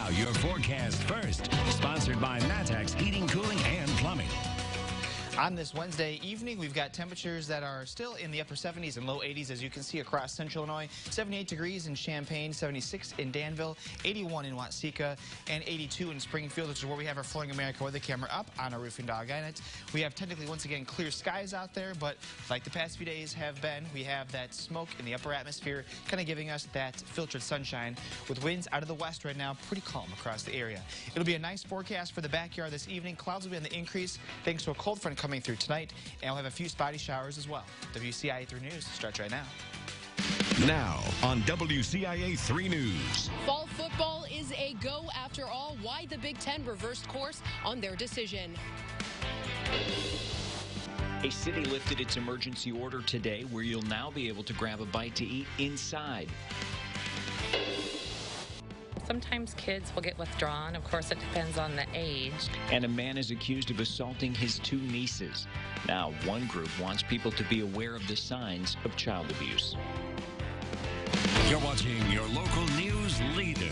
Now, your forecast first, sponsored by Matex Heating, Cooling, and Plumbing. On this Wednesday evening, we've got temperatures that are still in the upper 70s and low 80s, as you can see across central Illinois. 78 degrees in Champaign, 76 in Danville, 81 in Watseka, and 82 in Springfield, which is where we have our Flooring America weather camera up on our roofing dog on it. We have technically, once again, clear skies out there, but like the past few days have been, we have that smoke in the upper atmosphere, kind of giving us that filtered sunshine. With winds out of the west right now, pretty calm across the area. It'll be a nice forecast for the backyard this evening. Clouds will be on the increase thanks to a cold front coming through tonight, and we'll have a few spotty showers as well. WCIA 3 News starts right now. Now on WCIA 3 News. Fall football is a go after all. Why the Big Ten reversed course on their decision. A city lifted its emergency order today where you'll now be able to grab a bite to eat inside. Sometimes kids will get withdrawn. Of course, it depends on the age. And a man is accused of assaulting his 2 nieces. Now, one group wants people to be aware of the signs of child abuse. You're watching your local news leader.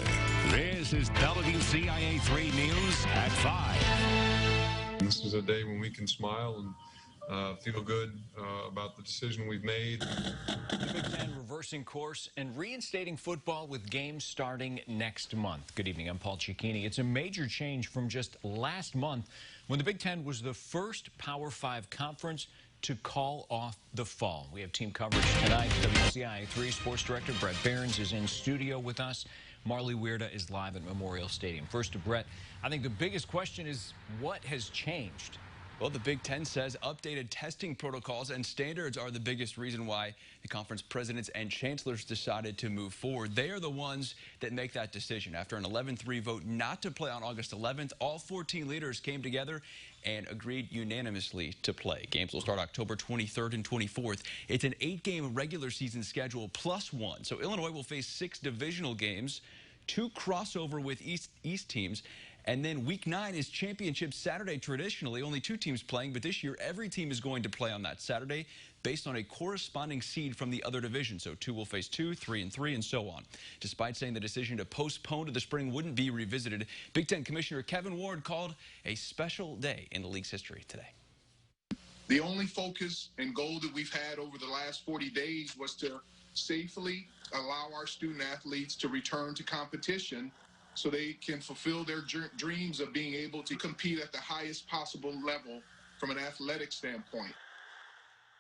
This is WCIA 3 News at 5. This is a day when we can smile and feel good about the decision we've made. The Big Ten reversing course and reinstating football with games starting next month. Good evening, I'm Paul Cicchini. It's a major change from just last month when the Big Ten was the first Power 5 conference to call off the fall. We have team coverage tonight. WCIA 3 Sports Director Brett Behrens is in studio with us. Marley Weirda is live at Memorial Stadium. First to Brett, I think the biggest question is what has changed? Well, the Big Ten says updated testing protocols and standards are the biggest reason why the conference presidents and chancellors decided to move forward. They are the ones that make that decision. After an 11-3 vote not to play on August 11th, all 14 leaders came together and agreed unanimously to play. Games will start October 23rd and 24th. It's an 8-game regular season schedule plus 1. So Illinois will face 6 divisional games, 2 crossover with East teams. And then week 9 is championship Saturday. Traditionally, only 2 teams playing, but this year every team is going to play on that Saturday based on a corresponding seed from the other division. So 2 will face 2, 3 and 3, and so on. Despite saying the decision to postpone to the spring wouldn't be revisited, Big Ten Commissioner Kevin Warren called a special day in the league's history today. The only focus and goal that we've had over the last 40 days was to safely allow our student athletes to return to competition so they can fulfill their dreams of being able to compete at the highest possible level from an athletic standpoint.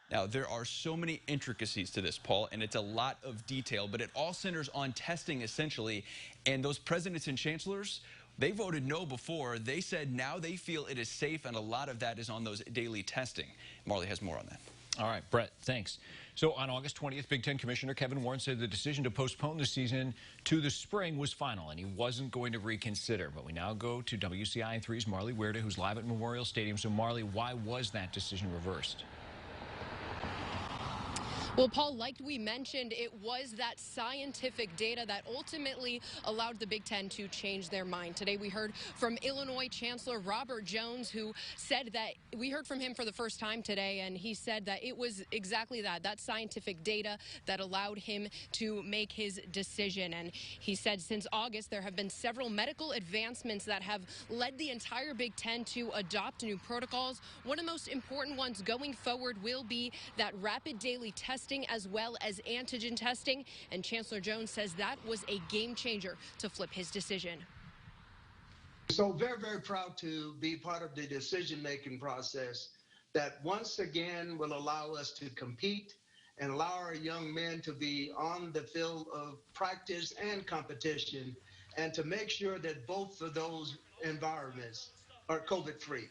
Now, there are so many intricacies to this, Paul, and it's a lot of detail, but it all centers on testing, essentially. And those presidents and chancellors, they voted no before. They said now they feel it is safe, and a lot of that is on those daily testing. Marley has more on that. All right, Brett, thanks. So on August 20th, Big Ten Commissioner Kevin Warren said the decision to postpone the season to the spring was final, and he wasn't going to reconsider. But we now go to WCIA 3's Marley Weirda, who's live at Memorial Stadium. So, Marley, why was that decision reversed? Well, Paul, like we mentioned, it was that scientific data that ultimately allowed the Big Ten to change their mind. Today we heard from Illinois Chancellor Robert Jones, who said that we heard from him for the first time today, and he said that it was exactly that scientific data that allowed him to make his decision. And he said since August there have been several medical advancements that have led the entire Big Ten to adopt new protocols. One of the most important ones going forward will be that rapid daily testing as well as antigen testing, and Chancellor Jones says that was a game changer to flip his decision. So very, very proud to be part of the decision-making process that once again will allow us to compete and allow our young men to be on the field of practice and competition, and to make sure that both of those environments are COVID-free.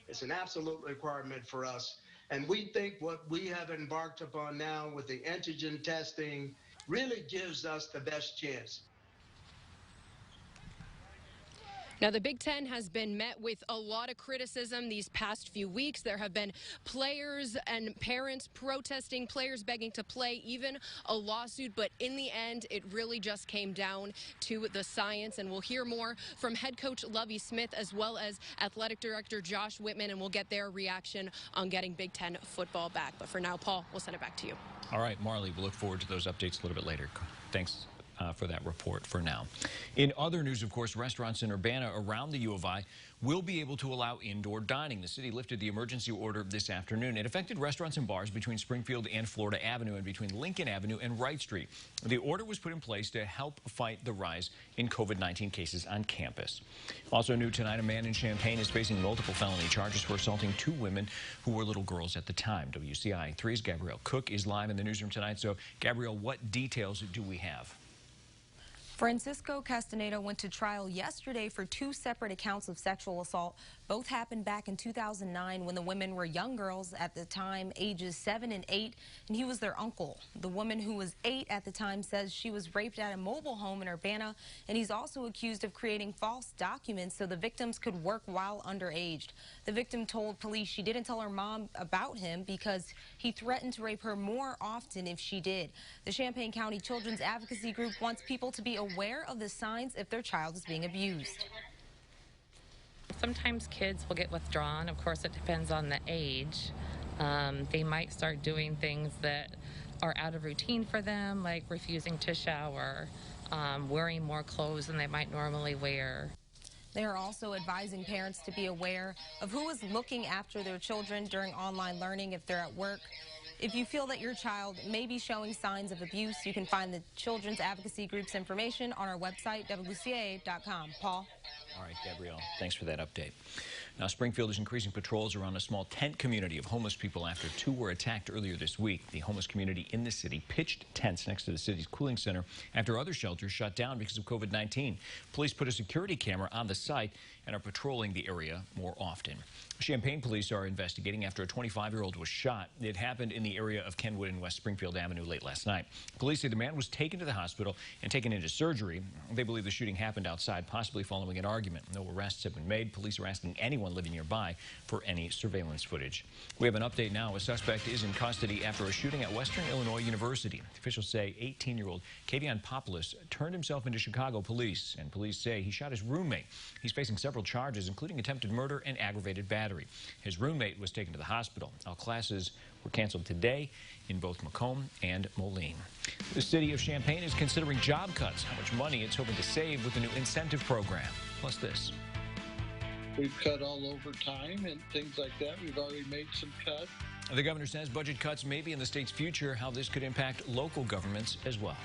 It's an absolute requirement for us. And we think what we have embarked upon now with the antigen testing really gives us the best chance. Now, the Big Ten has been met with a lot of criticism these past few weeks. There have been players and parents protesting, players begging to play, even a lawsuit. But in the end, it really just came down to the science. And we'll hear more from head coach Lovie Smith as well as athletic director Josh Whitman, and we'll get their reaction on getting Big Ten football back. But for now, Paul, we'll send it back to you. All right, Marley, we'll look forward to those updates a little bit later. Thanks. for that report for now. In other news, of course, restaurants in Urbana around the U of I will be able to allow indoor dining. The city lifted the emergency order this afternoon. It affected restaurants and bars between Springfield and Florida Avenue and between Lincoln Avenue and Wright Street. The order was put in place to help fight the rise in COVID-19 cases on campus. Also new tonight, a man in Champaign is facing multiple felony charges for assaulting 2 women who were little girls at the time. WCIA 3's Gabrielle Cook is live in the newsroom tonight. So, Gabrielle, what details do we have? Francisco Castaneda went to trial yesterday for 2 separate accounts of sexual assault. Both happened back in 2009 when the women were young girls at the time, ages 7 and 8, and he was their uncle. The woman who was 8 at the time says she was raped at a mobile home in Urbana, and he's also accused of creating false documents so the victims could work while underage. The victim told police she didn't tell her mom about him because he threatened to rape her more often if she did. The Champaign County Children's Advocacy Group wants people to be aware of the signs if their child is being abused. Sometimes kids will get withdrawn. Of course, it depends on the age. They might start doing things that are out of routine for them, like refusing to shower, wearing more clothes than they might normally wear. They are also advising parents to be aware of who is looking after their children during online learning if they're at work. If you feel that your child may be showing signs of abuse, you can find the Children's Advocacy Group's information on our website, WCIA.com. Paul? All right, Gabrielle, thanks for that update. Now, Springfield is increasing patrols around a small tent community of homeless people after 2 were attacked earlier this week. The homeless community in the city pitched tents next to the city's cooling center after other shelters shut down because of COVID-19. Police put a security camera on the site and are patrolling the area more often. Champaign police are investigating after a 25-year-old was shot. It happened in the area of Kenwood and West Springfield Avenue late last night. Police say the man was taken to the hospital and taken into surgery. They believe the shooting happened outside, possibly following an argument. No arrests have been made. Police are asking anyone living nearby for any surveillance footage. We have an update now. A suspect is in custody after a shooting at Western Illinois University. Officials say 18-year-old Kavion Popoulos turned himself into Chicago police, and police say he shot his roommate. He's facing several charges, including attempted murder and aggravated battery. His roommate was taken to the hospital. All classes were canceled today in both Macomb and Moline. The city of Champaign is considering job cuts, how much money it's hoping to save with the new incentive program. Plus this. We've cut all overtime and things like that. We've already made some cuts. The governor says budget cuts may be in the state's future, how this could impact local governments as well.